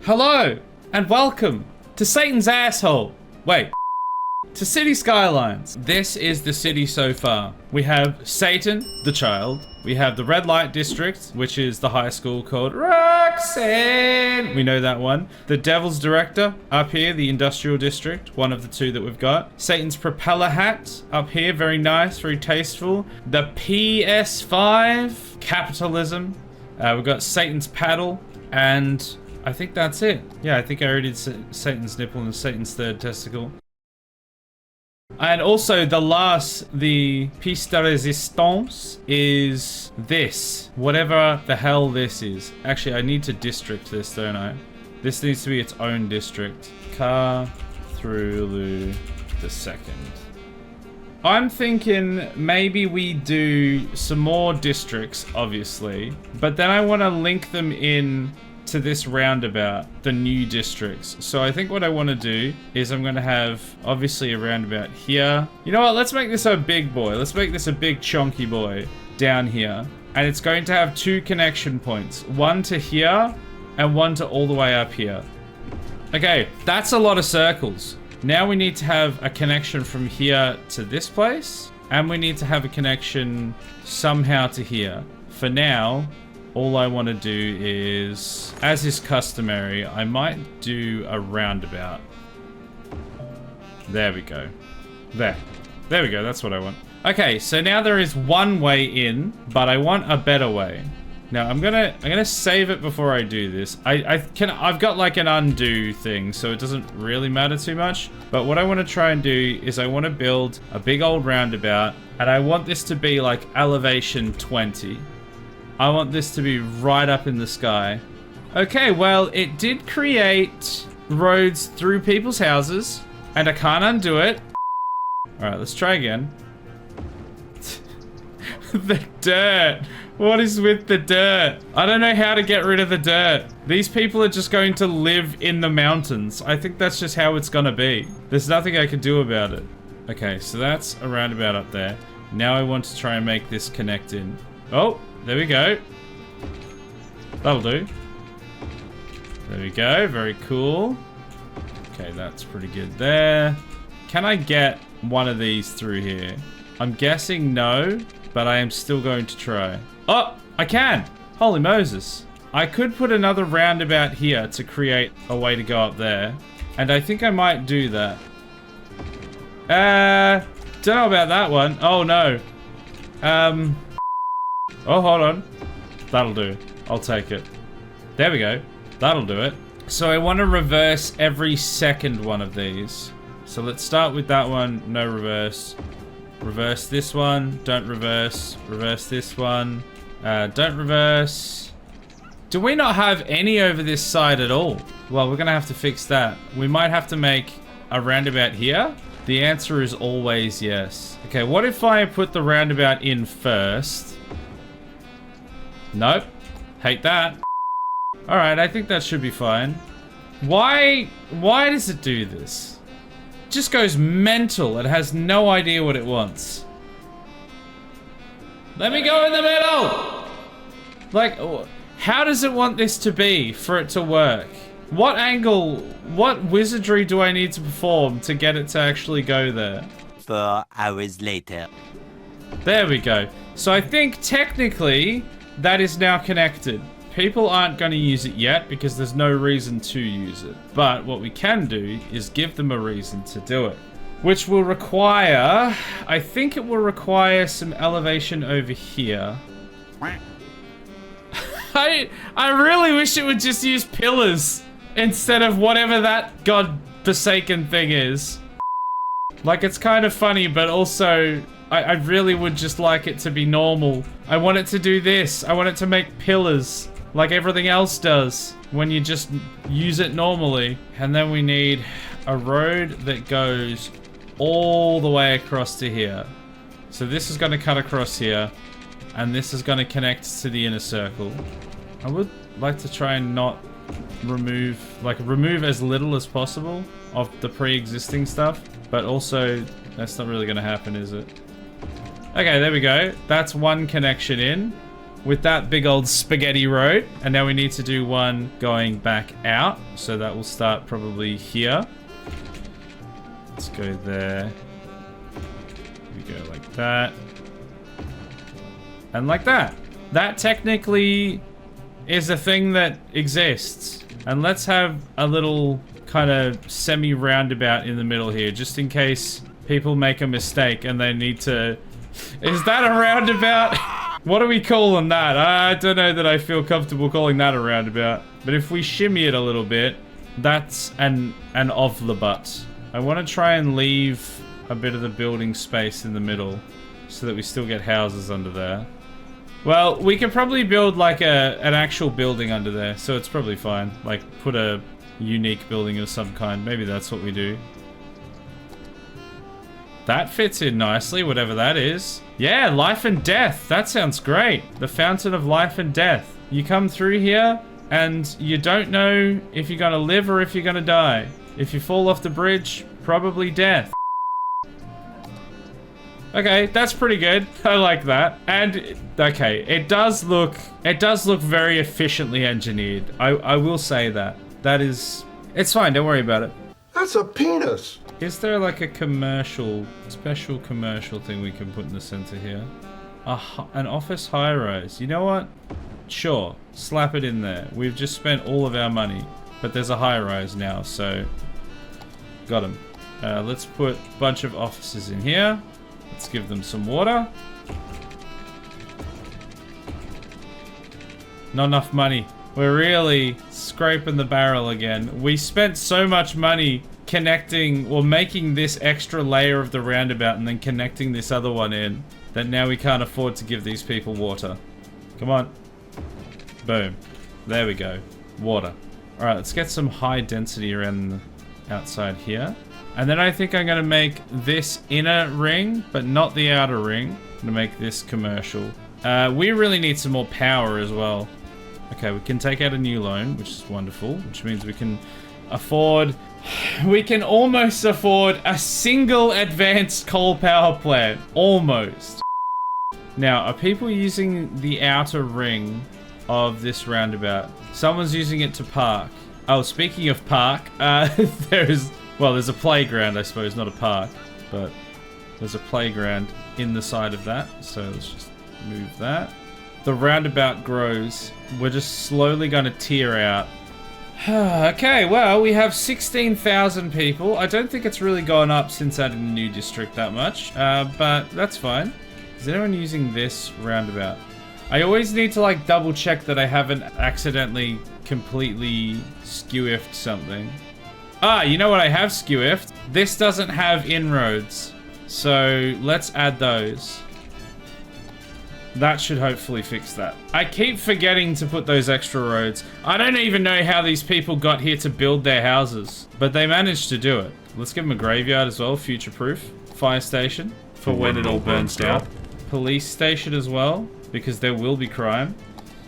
Hello, and welcome to Satan's asshole. Wait, to City Skylines. This is the city so far. We have Satan, the child. We have the red light district, which is the high school called Roxanne. We know that one. The Devil's Director up here, the industrial district, one of the two that we've got. Satan's propeller hat up here, very nice, very tasteful. The PS5, capitalism. We've got Satan's paddle, and I think that's it. Yeah, I think I already did Satan's nipple and Satan's third testicle. And also the piece de resistance is this. Whatever the hell this is. Actually, I need to district this, don't I? This needs to be its own district. Cthulhu the second. I'm thinking maybe we do some more districts, obviously. But then I want to link them in to this roundabout, the new districts. So I think what I want to do is I'm going to have obviously a roundabout here. You know what? Let's make this a big boy. Let's make this a big chunky boy down here. And it's going to have two connection points. One to here and one to all the way up here. Okay, that's a lot of circles. Now we need to have a connection from here to this place. And we need to have a connection somehow to here. For now, all I want to do is, as is customary, I might do a roundabout. There we go. There we go, that's what I want. Okay, so now there is one way in, but I want a better way. Now I'm gonna save it before I do this. I've got like an undo thing, so it doesn't really matter too much. But what I want to try and do is I want to build a big old roundabout, and I want this to be like elevation 20. I want this to be right up in the sky. Okay, well, it did create roads through people's houses, and I can't undo it. Alright, let's try again. The dirt. What is with the dirt? I don't know how to get rid of the dirt. These people are just going to live in the mountains. I think that's just how it's gonna be. There's nothing I can do about it. Okay, so that's a roundabout up there. Now I want to try and make this connect in. Oh! There we go. That'll do. There we go. Very cool. Okay, that's pretty good there. Can I get one of these through here? I'm guessing no, but I am still going to try. Oh, I can. Holy Moses. I could put another roundabout here to create a way to go up there. And I think I might do that. Don't know about that one. Oh, no. Oh, hold on. That'll do. I'll take it. There we go. That'll do it. So I want to reverse every second one of these. So let's start with that one. No reverse. Reverse this one. Don't reverse. Reverse this one. Don't reverse. Do we not have any over this side at all? Well, we're going to have to fix that. We might have to make a roundabout here. The answer is always yes. Okay, what if I put the roundabout in first? Nope. Hate that. Alright, I think that should be fine. Why does it do this? It just goes mental. It has no idea what it wants. Let me go in the middle! Like, how does it want this to be for it to work? What angle, what wizardry do I need to perform to get it to actually go there? 4 hours later. There we go. So I think technically that is now connected. People aren't going to use it yet because there's no reason to use it. But what we can do is give them a reason to do it. Which will require... I think it will require some elevation over here. I really wish it would just use pillars instead of whatever that god-forsaken thing is. Like, it's kind of funny, but also... I really would just like it to be normal. I want it to do this. I want it to make pillars like everything else does when you just use it normally. And then we need a road that goes all the way across to here. So this is going to cut across here, and this is going to connect to the inner circle. I would like to try and not remove as little as possible of the pre-existing stuff, but also that's not really going to happen, is it? Okay, there we go. That's one connection in. with that big old spaghetti road. And now we need to do one going back out. So that will start probably here. Let's go there. We go like that. And like that. That technically is a thing that exists. And let's have a little kind of semi-roundabout in the middle here, just in case people make a mistake and they need to... Is that a roundabout? What are we calling that? I don't know that I feel comfortable calling that a roundabout. But if we shimmy it a little bit, that's an of the butt. I want to try and leave a bit of the building space in the middle so that we still get houses under there. Well, we can probably build like an actual building under there, so it's probably fine. Like, put a unique building of some kind. Maybe that's what we do. That fits in nicely, whatever that is. Yeah, life and death. That sounds great. The fountain of life and death. You come through here, and you don't know if you're gonna live or if you're gonna die. If you fall off the bridge, probably death. Okay, that's pretty good. I like that. And, okay, it does look very efficiently engineered. I will say that. That is... It's fine, don't worry about it. That's a penis! Is there like a special commercial thing we can put in the center here? An office high-rise. You know what? Sure, slap it in there. We've just spent all of our money. But there's a high-rise now, so... Got him. Let's put a bunch of offices in here. Let's give them some water. Not enough money. We're really scraping the barrel again. We spent so much money connecting, or making this extra layer of the roundabout and then connecting this other one in, that now we can't afford to give these people water. Come on. Boom. There we go. Water. Alright, let's get some high density around the outside here. And then I think I'm going to make this inner ring, but not the outer ring. I'm going to make this commercial. We really need some more power as well. Okay, we can take out a new loan, which is wonderful. Which means we can afford... We can almost afford a single advanced coal power plant. Almost. Now, are people using the outer ring of this roundabout? Someone's using it to park. Oh, speaking of park, there's a playground, I suppose, not a park, but there's a playground in the side of that, so let's just move that. The roundabout grows. We're just slowly going to tier out. Okay, well, we have 16,000 people. I don't think it's really gone up since adding the new district that much, but that's fine. Is anyone using this roundabout? I always need to, like, double check that I haven't accidentally completely skew-iffed something. Ah, you know what I have skew-iffed? This doesn't have inroads, so let's add those. That should hopefully fix that. I keep forgetting to put those extra roads. I don't even know how these people got here to build their houses, but they managed to do it. Let's give them a graveyard as well, future-proof. Fire station, for when it all burns down. Police station as well, because there will be crime.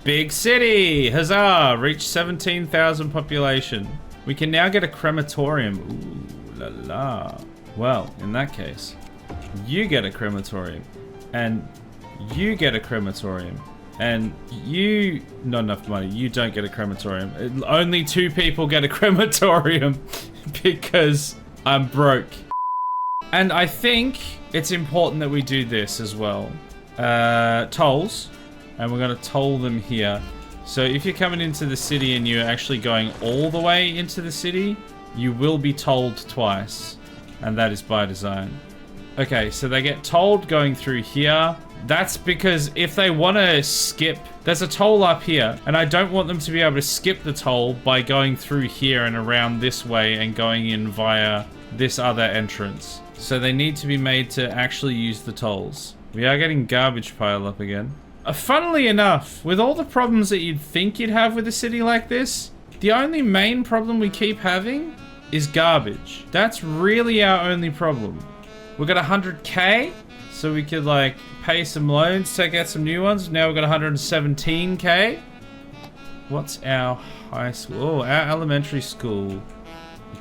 Big city! Huzzah! Reached 17,000 population. We can now get a crematorium. Ooh, la la. Well, in that case, you get a crematorium. And you get a crematorium. And you... Not enough money. You don't get a crematorium. Only 2 people get a crematorium. Because I'm broke. And I think it's important that we do this as well. Tolls. And we're going to toll them here. So if you're coming into the city and you're actually going all the way into the city, you will be tolled twice. And that is by design. Okay, so they get tolled going through here. That's because if they want to skip, there's a toll up here. And I don't want them to be able to skip the toll by going through here and around this way and going in via this other entrance. So they need to be made to actually use the tolls. We are getting garbage pile up again. Funnily enough, with all the problems that you'd think you'd have with a city like this, the only main problem we keep having is garbage. That's really our only problem. We got 100k, so we could like pay some loans, take out some new ones. Now we've got 117k. What's our high school? Oh, our elementary school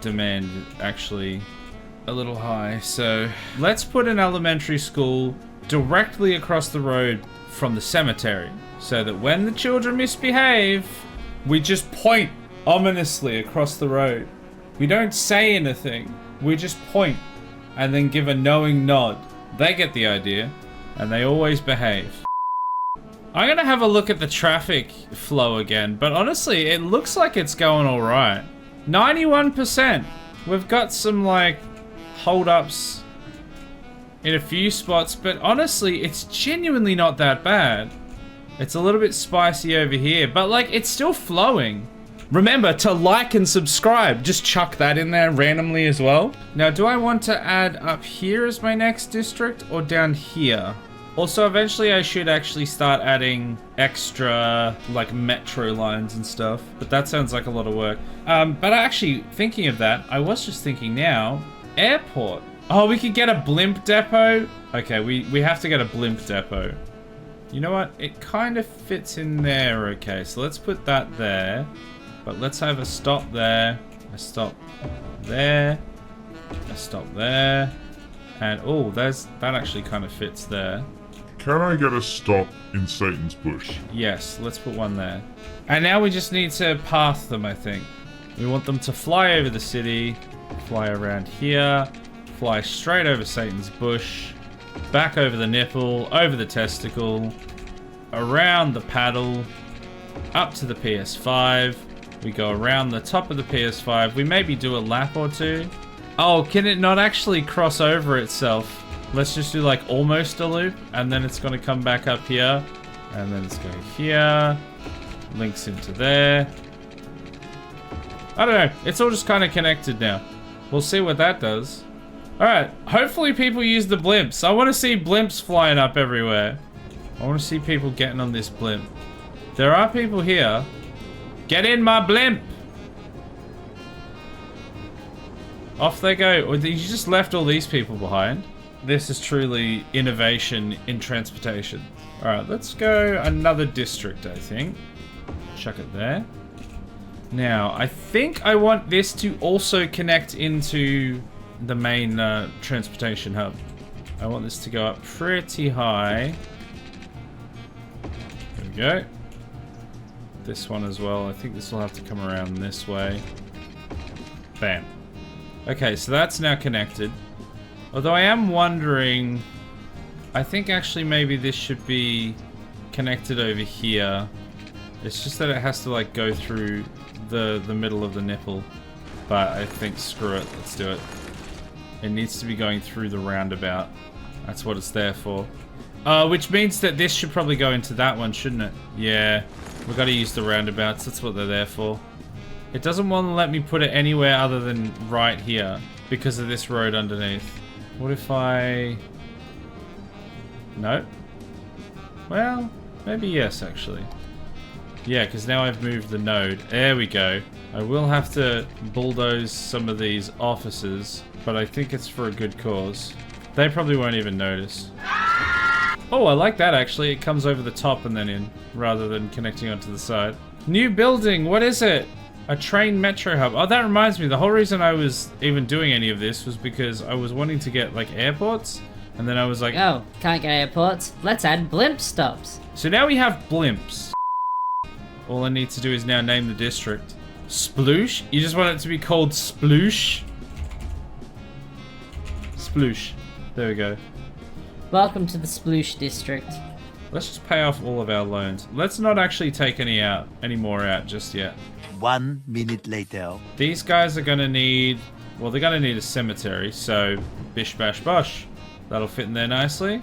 demand actually a little high. So let's put an elementary school directly across the road from the cemetery. so that when the children misbehave, we just point ominously across the road. We don't say anything. We just point and then give a knowing nod. They get the idea and they always behave. I'm gonna have a look at the traffic flow again, but honestly, it looks like it's going all right. 91%. We've got some like hold-ups in a few spots, but honestly, it's genuinely not that bad. It's a little bit spicy over here, but like, it's still flowing. Remember to like and subscribe. Just chuck that in there randomly as well. Now, do I want to add up here as my next district or down here? Also, eventually I should actually start adding extra like metro lines and stuff, but that sounds like a lot of work. But actually, thinking of that, I was just thinking now, airport. Oh, we could get a blimp depot. Okay, we have to get a blimp depot. You know what? It kind of fits in there. Okay, so let's put that there. But let's have a stop there, a stop there, a stop there, and oh, that actually kind of fits there. Can I get a stop in Satan's bush? Yes, let's put one there. And now we just need to path them, I think. We want them to fly over the city, fly around here, fly straight over Satan's bush, back over the nipple, over the testicle, around the paddle, up to the PS5. We go around the top of the PS5. We maybe do a lap or two. Oh, can it not actually cross over itself? Let's just do like almost a loop, and then it's gonna come back up here, and then it's going here, links into there. I don't know, it's all just kind of connected now. We'll see what that does. All right, hopefully people use the blimps. I want to see blimps flying up everywhere. I want to see people getting on this blimp. There are people here. Get in my blimp! Off they go. Or you just left all these people behind. This is truly innovation in transportation. Alright, let's go another district, I think. Chuck it there. Now, I think I want this to also connect into the main transportation hub. I want this to go up pretty high. There we go. This one as well. I think this will have to come around this way. Bam. Okay, so that's now connected. Although I am wondering, I think actually maybe this should be connected over here. It's just that it has to like go through the middle of the nipple. But I think screw it, let's do it. It needs to be going through the roundabout. That's what it's there for. Which means that this should probably go into that one, shouldn't it? Yeah. We've got to use the roundabouts. That's what they're there for. It doesn't want to let me put it anywhere other than right here because of this road underneath. What if I... No? Well, maybe yes, actually. Yeah, because now I've moved the node. There we go. I will have to bulldoze some of these offices, but I think it's for a good cause. They probably won't even notice. Oh, I like that actually. It comes over the top and then in, rather than connecting onto the side. New building, what is it? A train metro hub. Oh, that reminds me, the whole reason I was even doing any of this was because I was wanting to get like airports, and then I was like, oh, can't get airports. Let's add blimp stops. So now we have blimps. All I need to do is now name the district. Sploosh? You just want it to be called Sploosh? Sploosh. There we go. Welcome to the Sploosh district. Let's just pay off all of our loans. Let's not actually take any more out just yet. 1 minute later. These guys are gonna need, well, they're gonna need a cemetery, so bish bash bosh. That'll fit in there nicely.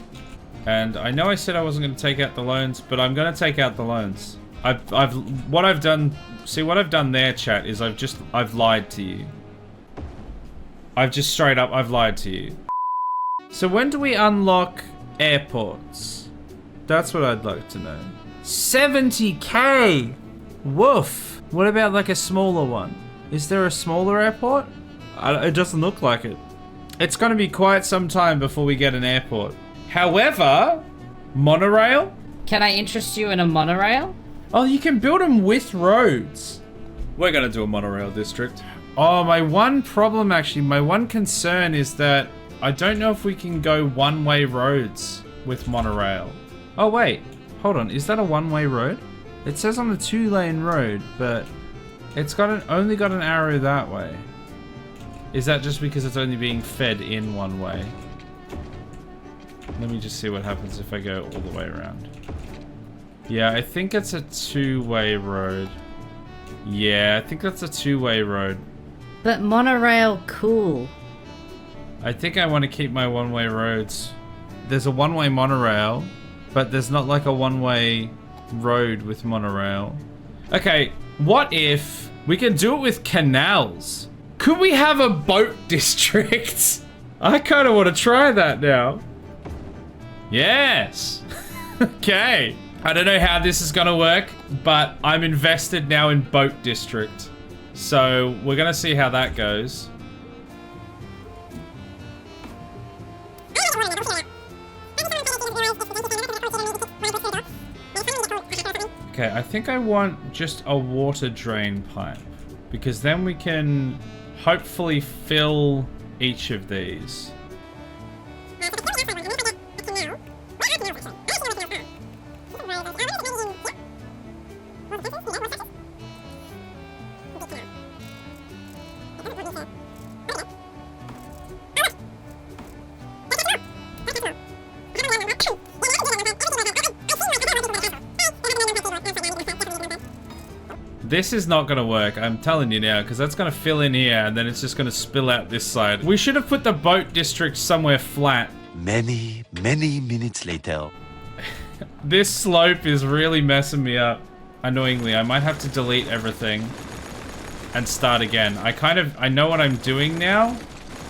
And I know I said I wasn't gonna take out the loans, but I'm gonna take out the loans. What I've done there, chat, is I've lied to you. I've just straight up, I've lied to you. So when do we unlock airports? That's what I'd like to know. 70k! Woof! What about like a smaller one? Is there a smaller airport? It doesn't look like it. It's gonna be quite some time before we get an airport. However, monorail? Can I interest you in a monorail? Oh, you can build them with roads. We're gonna do a monorail district. Oh, my one problem actually, my one concern is that I don't know if we can go one-way roads with monorail. Oh wait, Hold on, is that a one-way road? It says on the 2-lane road, but it's got only got an arrow that way. Is that just because it's only being fed in one way? Let me just see what happens if I go all the way around. Yeah, I think it's a 2-way road. Yeah, I think that's a 2-way road. But monorail, cool. I think I want to keep my one-way roads. There's a one-way monorail, but there's not like a one-way road with monorail. Okay, what if we can do it with canals? Could we have a boat district? I kind of want to try that now. Yes. Okay. I don't know how this is going to work, but I'm invested now in boat district. So we're going to see how that goes. Okay, I think I want just a water drain pipe, because then we can hopefully fill each of these. This is not gonna work, I'm telling you now, because that's gonna fill in here and then it's just gonna spill out this side. We should have put the boat district somewhere flat. Many minutes later. This slope is really messing me up. Annoyingly, I might have to delete everything and start again. I know what I'm doing now,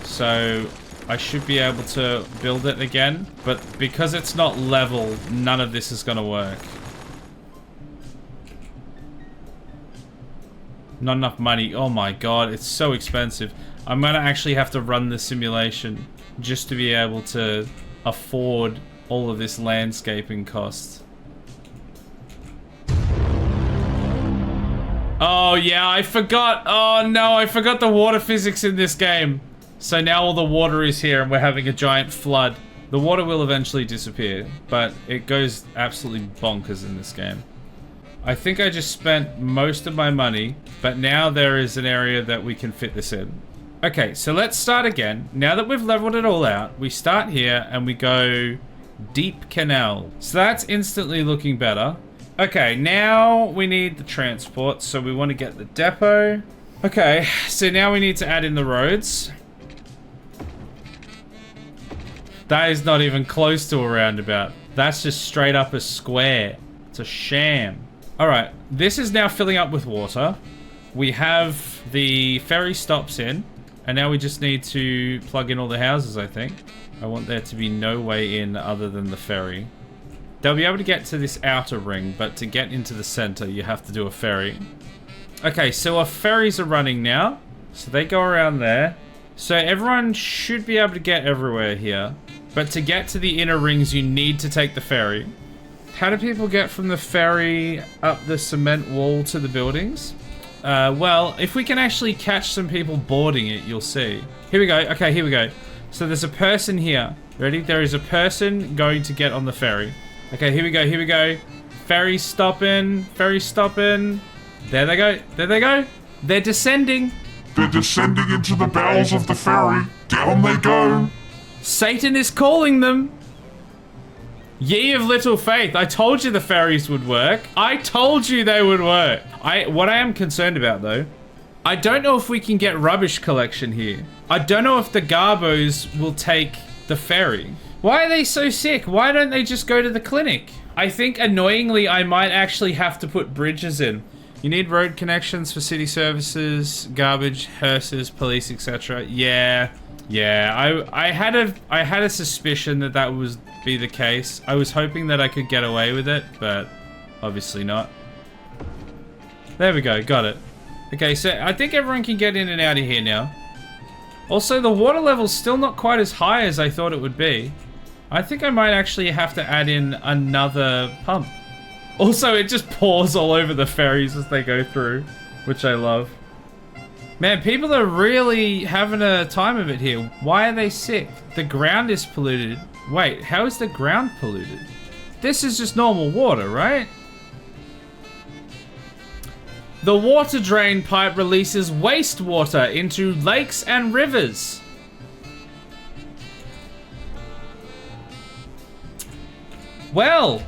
so I should be able to build it again, but because it's not level, none of this is gonna work. Not enough money. Oh my god, it's so expensive. I'm gonna actually have to run the simulation just to be able to afford all of this landscaping cost. Oh yeah, I forgot. Oh no, I forgot the water physics in this game. So now all the water is here and we're having a giant flood. The water will eventually disappear, but it goes absolutely bonkers in this game. I think I just spent most of my money, but now there is an area that we can fit this in. Okay, so let's start again. Now that we've leveled it all out, we start here and we go deep canal. So that's instantly looking better. Okay, now we need the transport, so we want to get the depot. Okay, so now we need to add in the roads. That is not even close to a roundabout. That's just straight up a square. It's a sham. Alright, this is now filling up with water. We have the ferry stops in, and now we just need to plug in all the houses, I think. I want there to be no way in other than the ferry. They'll be able to get to this outer ring, but to get into the center, you have to do a ferry. Okay, so our ferries are running now. So they go around there. So everyone should be able to get everywhere here. But to get to the inner rings, you need to take the ferry. How do people get from the ferry up the cement wall to the buildings? Well, if we can actually catch some people boarding it, you'll see. Here we go. Okay, here we go. So there's a person here. Ready? There is a person going to get on the ferry. Okay, here we go. Here we go. Ferry stopping. Ferry stopping. There they go. There they go. They're descending. They're descending into the bowels of the ferry. Down they go. Satan is calling them. Ye of little faith. I told you the ferries would work. I told you they would work. What I am concerned about though, I don't know if we can get rubbish collection here. I don't know if the Garbos will take the ferry. Why are they so sick? Why don't they just go to the clinic? I think annoyingly I might actually have to put bridges in. You need road connections for city services, garbage, hearses, police, etc. Yeah. I had a suspicion that that would be the case. I was hoping that I could get away with it, but obviously not. There we go, got it. Okay, so I think everyone can get in and out of here now. Also, the water level's still not quite as high as I thought it would be. I think I might actually have to add in another pump. Also, it just pours all over the ferries as they go through, which I love. Man, people are really having a time of it here. Why are they sick? The ground is polluted. Wait, how is the ground polluted? This is just normal water, right? The water drain pipe releases wastewater into lakes and rivers. Well,